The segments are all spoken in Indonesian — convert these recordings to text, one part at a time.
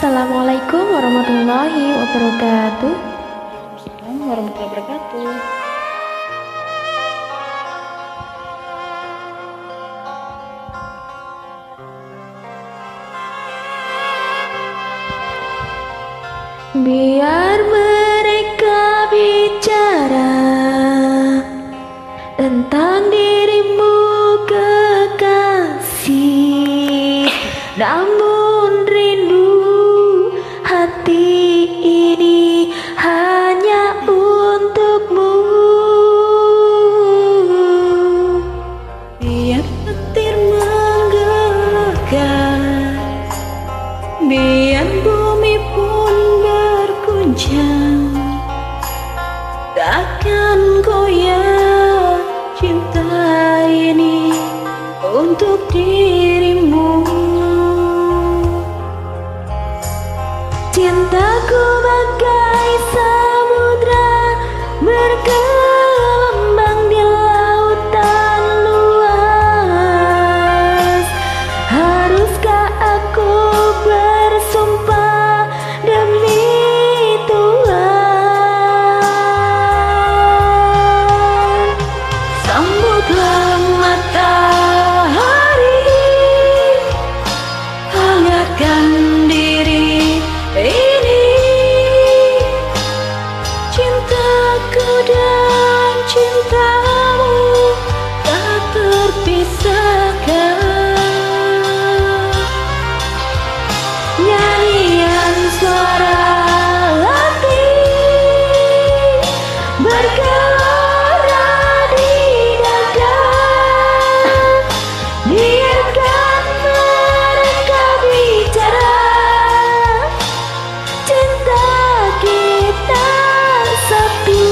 Assalamualaikum warahmatullahi wabarakatuh. Waalaikumsalam warahmatullahi wabarakatuh. Biar mereka bicara tentang dirimu kekasih, namun rindu hati ini hanya untukmu. Biar petir menggelegar, biar bumi pun berguncang, takkan goyah cinta ini untuk dirimu. Cintaku bagai samudra bergelombang di lautan luas. Haruskah aku bersumpah demi Tuhan? Sambutlah matahari, hangatkan diri ini. Cintaku dan cintamu tak terpisahkan. Nyanyian suara hati bergelora di dada. Biarkan mereka bicara, cinta kita satu.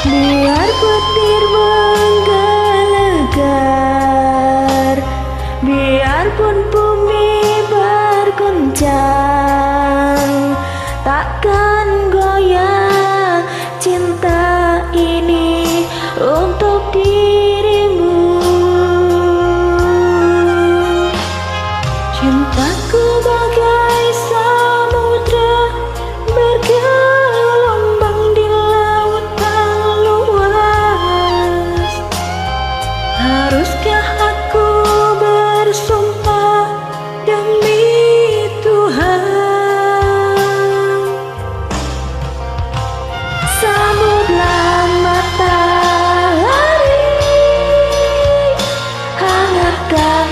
Biar petir menggelegar, biarpun bumi berguncang, takkan goyah cinta ini untuk dirimu. Cintaku bagai samudra bergelombang di lautan luas. Haruskah aku bersumpah demi Tuhan? Sambutlah matahari, hangatkan